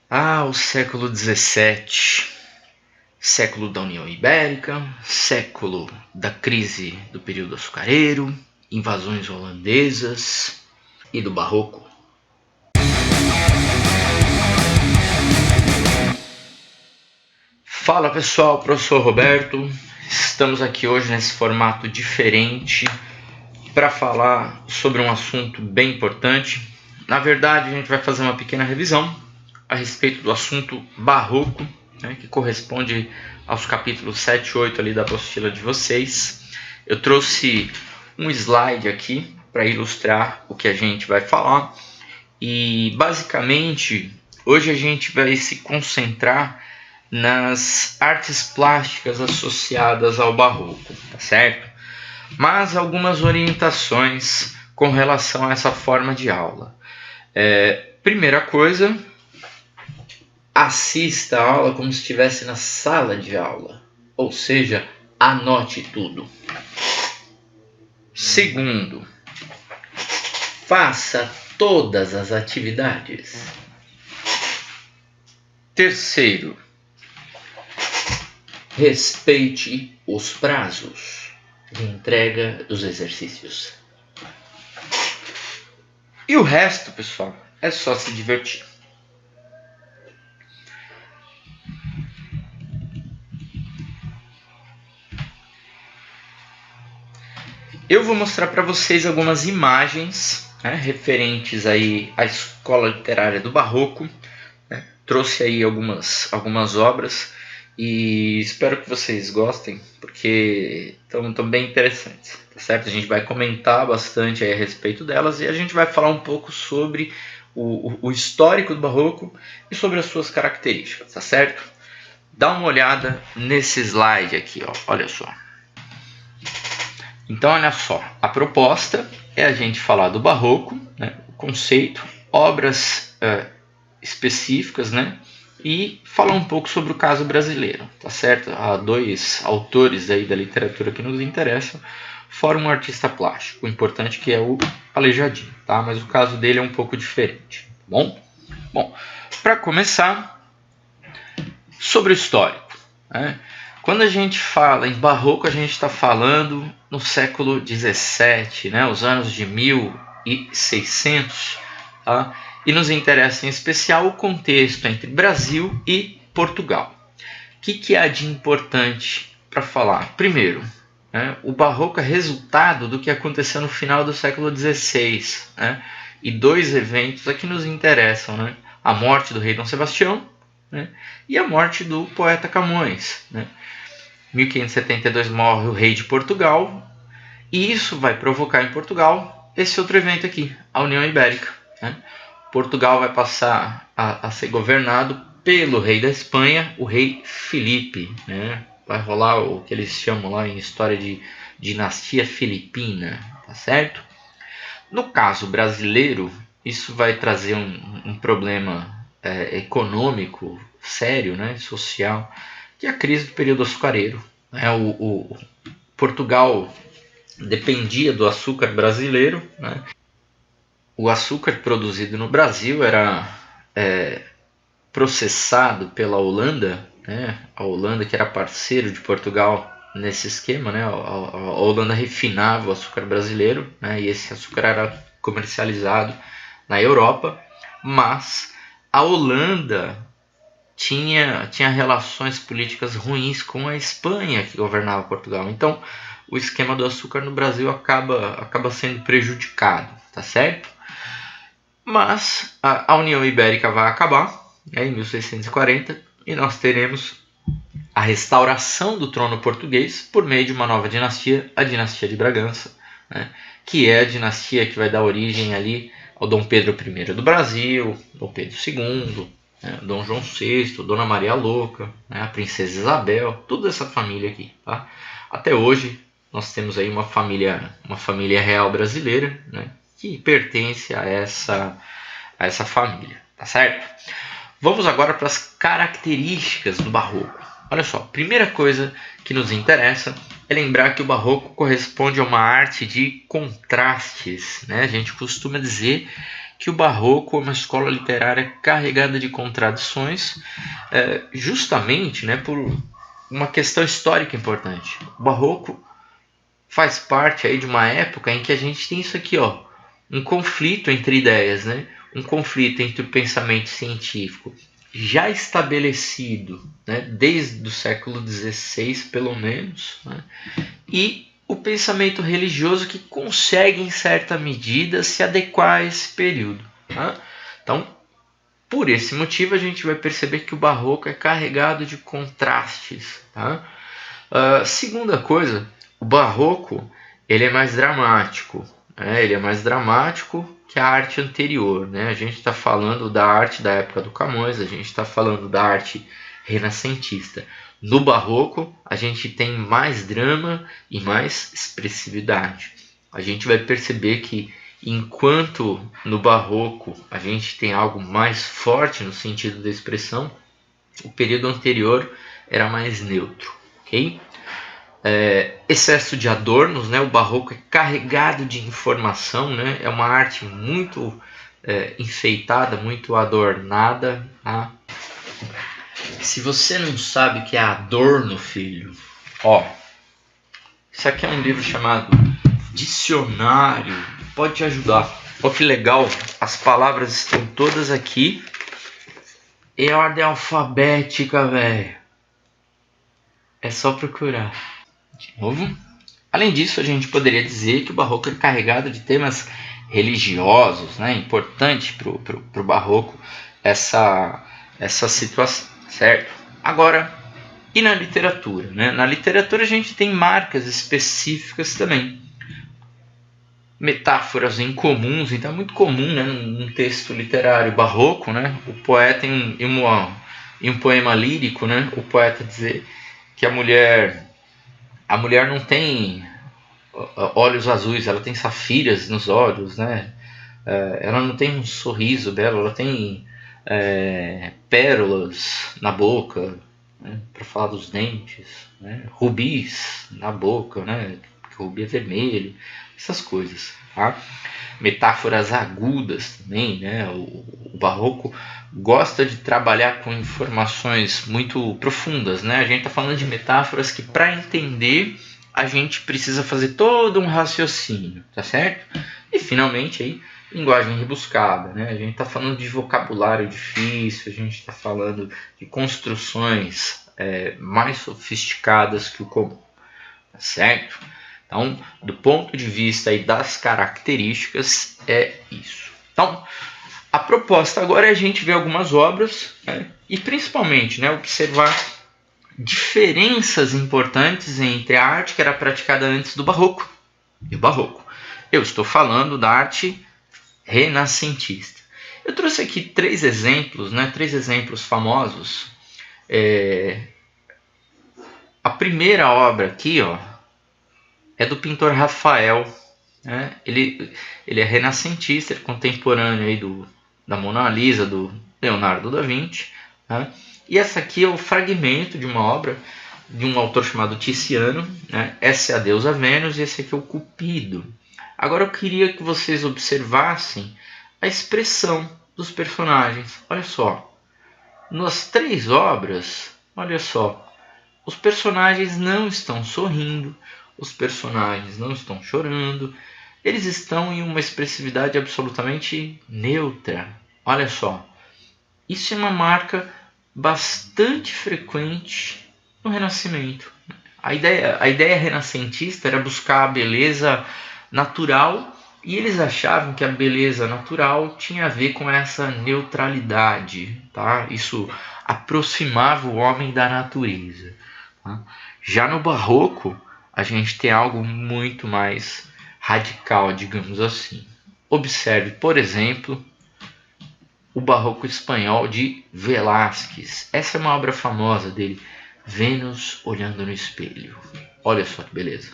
O século XVII, século da União Ibérica, século da crise do período açucareiro, invasões holandesas e do Barroco. Fala pessoal, professor Roberto, estamos aqui hoje nesse formato diferente para falar sobre um assunto bem importante. Na verdade, a gente vai fazer uma pequena revisão a respeito do assunto barroco, que corresponde aos capítulos 7 e 8 ali da apostila de vocês. Eu trouxe um slide aqui para ilustrar o que a gente vai falar e basicamente hoje a gente vai se concentrar nas artes plásticas associadas ao barroco, tá certo? Mas algumas orientações com relação a essa forma de aula. Primeira coisa, assista a aula como se estivesse na sala de aula, ou seja, anote tudo. Segundo, faça todas as atividades. Terceiro, respeite os prazos de entrega dos exercícios. E o resto, pessoal, é só se divertir. Eu vou mostrar para vocês algumas imagens referentes aí à escola literária do Barroco. Trouxe aí algumas obras e espero que vocês gostem, porque estão bem interessantes, tá certo? A gente vai comentar bastante aí a respeito delas e a gente vai falar um pouco sobre o histórico do Barroco e sobre as suas características, tá certo? Dá uma olhada nesse slide aqui, ó, olha só. Então, olha só, a proposta é a gente falar do Barroco, o conceito, obras específicas, e falar um pouco sobre o caso brasileiro, tá certo? Há dois autores aí da literatura que nos interessam, fora um artista plástico, o importante que é o Aleijadinho, tá? Mas o caso dele é um pouco diferente, tá bom? Bom, para começar, sobre o histórico, Quando a gente fala em Barroco, a gente está falando no século XVII, os anos de 1600, tá? E nos interessa em especial o contexto entre Brasil e Portugal. O que há de importante para falar? Primeiro, o Barroco é resultado do que aconteceu no final do século XVI, e dois eventos aqui nos interessam, a morte do rei Dom Sebastião, e a morte do poeta Camões. 1572 morre o rei de Portugal, e isso vai provocar em Portugal esse outro evento aqui, a União Ibérica. Portugal vai passar a ser governado pelo rei da Espanha, o rei Filipe. Vai rolar o que eles chamam lá em história de dinastia filipina, tá certo? No caso brasileiro, isso vai trazer um problema econômico sério, social, que é a crise do período açucareiro. O Portugal dependia do açúcar brasileiro. O açúcar produzido no Brasil era processado pela Holanda, a Holanda que era parceiro de Portugal nesse esquema. A Holanda refinava o açúcar brasileiro, e esse açúcar era comercializado na Europa, mas a Holanda tinha relações políticas ruins com a Espanha, que governava Portugal. Então, o esquema do açúcar no Brasil acaba sendo prejudicado, tá certo? Mas a União Ibérica vai acabar em 1640 e nós teremos a restauração do trono português por meio de uma nova dinastia, a dinastia de Bragança, que é a dinastia que vai dar origem ali ao Dom Pedro I do Brasil, Dom Pedro II, Dom João VI, Dona Maria Louca, a Princesa Isabel, toda essa família aqui, tá? Até hoje nós temos aí uma família real brasileira, que pertence a essa família, tá certo? Vamos agora para as características do Barroco. Olha só, primeira coisa que nos interessa é lembrar que o Barroco corresponde a uma arte de contrastes, A gente costuma dizer que o Barroco é uma escola literária carregada de contradições, justamente, né, por uma questão histórica importante. O Barroco faz parte aí de uma época em que a gente tem isso aqui, ó, um conflito entre ideias, né? Um conflito entre o pensamento científico já estabelecido, né, desde o século XVI, pelo menos, né, e o pensamento religioso que consegue, em certa medida, se adequar a esse período. Tá? Então, por esse motivo, a gente vai perceber que o Barroco é carregado de contrastes. Tá? Segunda coisa, o Barroco ele é mais dramático. Né? Ele é mais dramático que a arte anterior. Né? A gente está falando da arte da época do Camões, a gente está falando da arte renascentista. No Barroco, a gente tem mais drama e mais expressividade. A gente vai perceber que, enquanto no Barroco a gente tem algo mais forte no sentido da expressão, o período anterior era mais neutro. Okay? Excesso de adornos, né? O Barroco é carregado de informação, né? É uma arte muito enfeitada, muito adornada. Tá? Se você não sabe o que é adorno, filho, ó, isso aqui é um livro chamado Dicionário, pode te ajudar. Ó, que legal, as palavras estão todas aqui em ordem alfabética, velho. É só procurar. De novo. Além disso, a gente poderia dizer que o Barroco é carregado de temas religiosos, né? Importante pro Barroco essa situação, certo? Agora, e na literatura? Né? Na literatura a gente tem marcas específicas também. Metáforas incomuns, então é muito comum, né, num texto literário barroco, né, o poeta em um poema lírico, né, o poeta dizer que a mulher não tem olhos azuis, ela tem safiras nos olhos, né, ela não tem um sorriso belo, ela tem pérolas na boca, né, para falar dos dentes, né, rubis na boca, né, porque o rubi é vermelho, essas coisas. Tá? Metáforas agudas também, né? O Barroco gosta de trabalhar com informações muito profundas, né? A gente está falando de metáforas que, para entender, a gente precisa fazer todo um raciocínio, tá certo? E finalmente aí, linguagem rebuscada, né? A gente está falando de vocabulário difícil, a gente está falando de construções mais sofisticadas que o comum, tá certo? Então, do ponto de vista aí das características, é isso. Então, a proposta agora é a gente ver algumas obras, né, e principalmente, né, observar diferenças importantes entre a arte que era praticada antes do Barroco e o Barroco. Eu estou falando da arte renascentista. Eu trouxe aqui três exemplos famosos. A primeira obra aqui, ó, é do pintor Rafael. Né? Ele é renascentista, é contemporâneo aí da Mona Lisa, do Leonardo da Vinci. Né? E essa aqui é o fragmento de uma obra de um autor chamado Tiziano. Né? Essa é a deusa Vênus e esse aqui é o Cupido. Agora eu queria que vocês observassem a expressão dos personagens. Olha só, nas três obras, olha só, os personagens não estão sorrindo, os personagens não estão chorando, eles estão em uma expressividade absolutamente neutra. Olha só, isso é uma marca bastante frequente no Renascimento. A ideia renascentista era buscar a beleza natural e eles achavam que a beleza natural tinha a ver com essa neutralidade. Tá? Isso aproximava o homem da natureza. Tá? Já no Barroco, a gente tem algo muito mais radical, digamos assim. Observe, por exemplo, o Barroco espanhol de Velázquez. Essa é uma obra famosa dele, Vênus olhando no espelho. Olha só que beleza.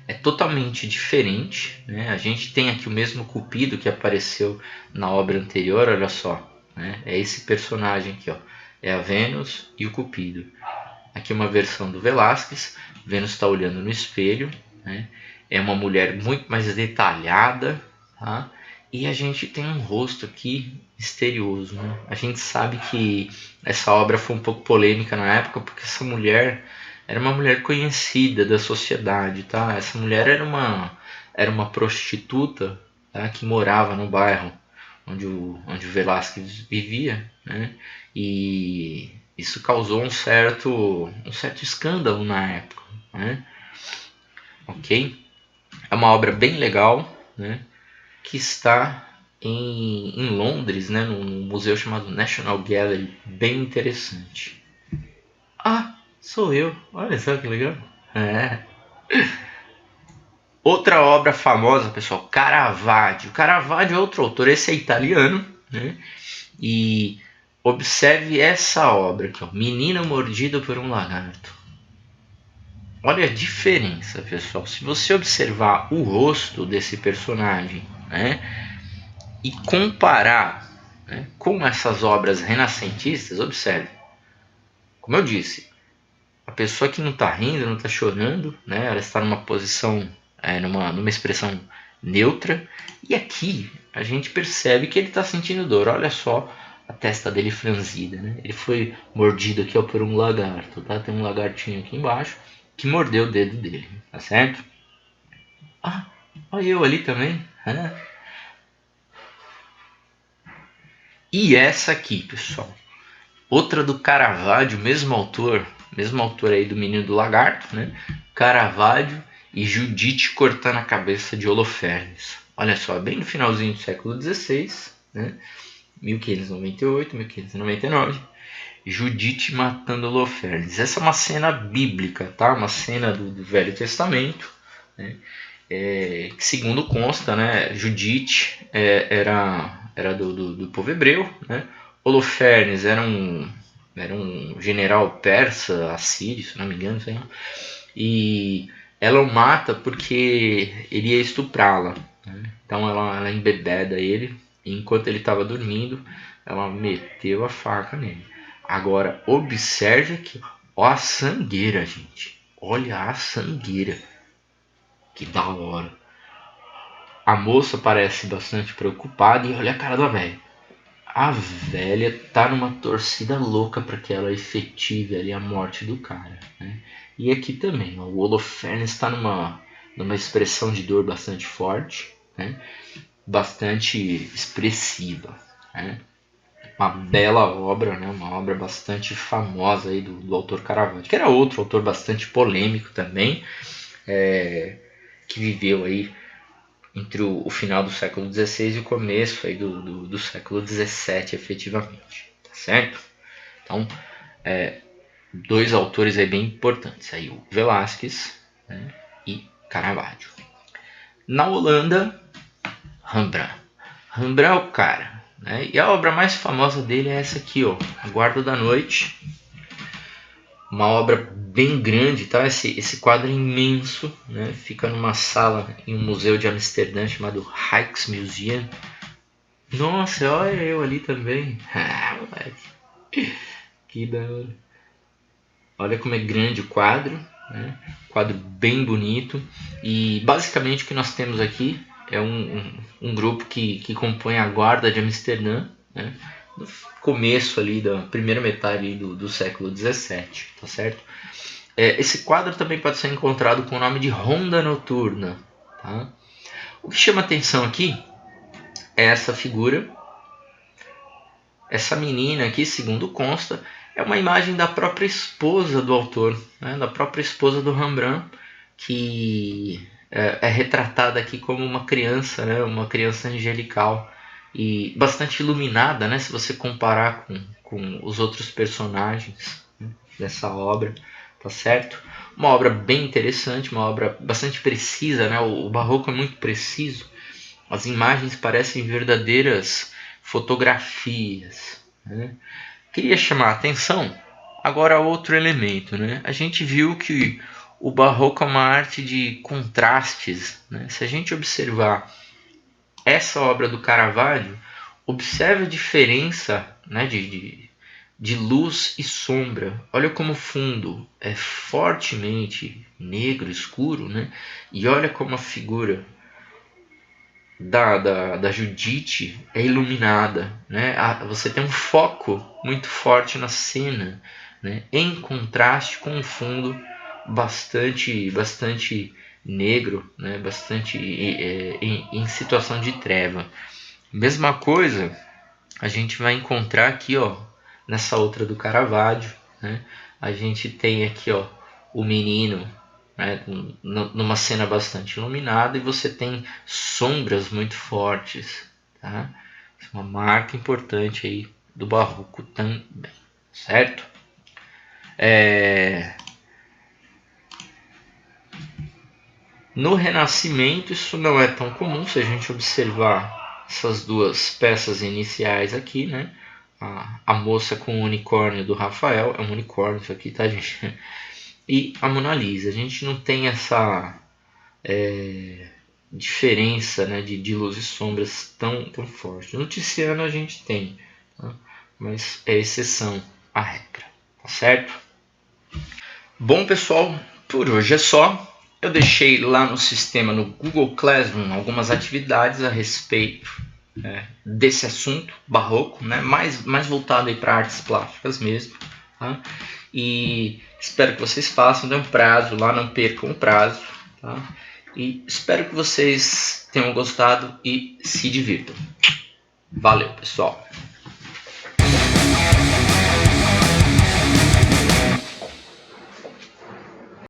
É totalmente diferente, né? A gente tem aqui o mesmo Cupido que apareceu na obra anterior, olha só. Né? É esse personagem aqui, ó. É a Vênus e o Cupido. Aqui uma versão do Velázquez. Vênus está olhando no espelho. Né? É uma mulher muito mais detalhada. Tá? E a gente tem um rosto aqui misterioso, né? A gente sabe que essa obra foi um pouco polêmica na época, porque essa mulher era uma mulher conhecida da sociedade, tá? Essa mulher era uma prostituta, tá? Que morava no bairro onde o Velázquez vivia, né? E isso causou um certo escândalo na época, né? Ok? É uma obra bem legal, né? Que está em Londres, né, num museu chamado National Gallery, bem interessante. Ah, sou eu. Olha só que legal. É. Outra obra famosa, pessoal, Caravaggio. Caravaggio é outro autor, esse é italiano, né? E observe essa obra aqui, ó, Menino Mordido por um Lagarto. Olha a diferença, pessoal. Se você observar o rosto desse personagem, né, e comparar, né, com essas obras renascentistas, observe. Como eu disse, a pessoa que não está rindo, não está chorando, né, ela está numa posição, numa expressão neutra. E aqui a gente percebe que ele está sentindo dor. Olha só a testa dele franzida. Né? Ele foi mordido aqui, ó, por um lagarto. Tá? Tem um lagartinho aqui embaixo que mordeu o dedo dele. Tá certo? Ah, olha eu ali também. Ah. E essa aqui, pessoal. Outra do Caravaggio, mesmo autor aí do Menino do Lagarto, né? Caravaggio e Judite cortando a cabeça de Holofernes. Olha só, bem no finalzinho do século XVI, né? 1598, 1599, Judite matando Holofernes. Essa é uma cena bíblica, tá? Uma cena do Velho Testamento, né? Que segundo consta, né? Judite era do povo hebreu, né? Holofernes era um general persa, assírio, se não me engano, sei lá. E ela o mata porque ele ia estuprá-la. Né? Então ela embebeda ele, e enquanto ele estava dormindo, ela meteu a faca nele. Agora, observe aqui, ó a sangueira, gente. Olha a sangueira. Que da hora. A moça parece bastante preocupada e olha a cara da velha. A velha tá numa torcida louca para que ela efetive ali a morte do cara. Né? E aqui também, ó, o Holofernes está numa expressão de dor bastante forte, né? Bastante expressiva. Né? Uma bela obra, né? Uma obra bastante famosa aí do autor Caravaggio, que era outro autor bastante polêmico também, que viveu aí entre o final do século XVI e o começo aí do século XVII, efetivamente, tá certo? Então, dois autores aí bem importantes, aí o Velázquez, né, e Caravaggio. Na Holanda, Rembrandt. Rembrandt é o cara, né? E a obra mais famosa dele é essa aqui, ó, A Guarda da Noite. Uma obra bem grande, tá? Esse quadro é imenso, né? Fica numa sala em um museu de Amsterdã chamado Rijksmuseum. Nossa, olha eu ali também. Ah, moleque. Que da hora. Olha como é grande o quadro, né? Quadro bem bonito. E basicamente o que nós temos aqui é um grupo que compõe a Guarda de Amsterdã, né? No começo ali da primeira metade do século XVII, tá certo? Esse quadro também pode ser encontrado com o nome de Ronda Noturna. Tá? O que chama atenção aqui é essa figura. Essa menina aqui, segundo consta, é uma imagem da própria esposa do autor, né? Da própria esposa do Rembrandt, que é retratada aqui como uma criança, né? Uma criança angelical e bastante iluminada, né? Se você comparar com os outros personagens, né, dessa obra, tá certo? Uma obra bem interessante, uma obra bastante precisa, né? O barroco é muito preciso. As imagens parecem verdadeiras fotografias. Né? Queria chamar a atenção agora outro elemento. Né? A gente viu que o barroco é uma arte de contrastes. Né? Se a gente observar essa obra do Caravaggio, observe a diferença, né, de luz e sombra. Olha como o fundo é fortemente negro, escuro, né? E olha como a figura da Judite é iluminada, né? Você tem um foco muito forte na cena, né? Em contraste com um fundo bastante negro, né? Bastante em situação de treva. Mesma coisa a gente vai encontrar aqui, ó, nessa outra do Caravaggio, né? A gente tem aqui, ó, o menino, né, numa cena bastante iluminada, e você tem sombras muito fortes, tá? Uma marca importante aí do barroco também, certo? No Renascimento isso não é tão comum, se a gente observar essas duas peças iniciais aqui, né? A moça com o unicórnio do Rafael, é um unicórnio isso aqui, tá, gente? E a Mona Lisa. A gente não tem essa diferença, né, de luz e sombras tão forte. No Tiziano a gente tem, tá? Mas é exceção à regra, tá certo? Bom, pessoal, por hoje é só. Eu deixei lá no sistema, no Google Classroom, algumas atividades a respeito desse assunto barroco, né? mais voltado para artes plásticas mesmo. Tá? E espero que vocês façam, dê um prazo lá, não percam o prazo. Tá? E espero que vocês tenham gostado e se divirtam. Valeu, pessoal!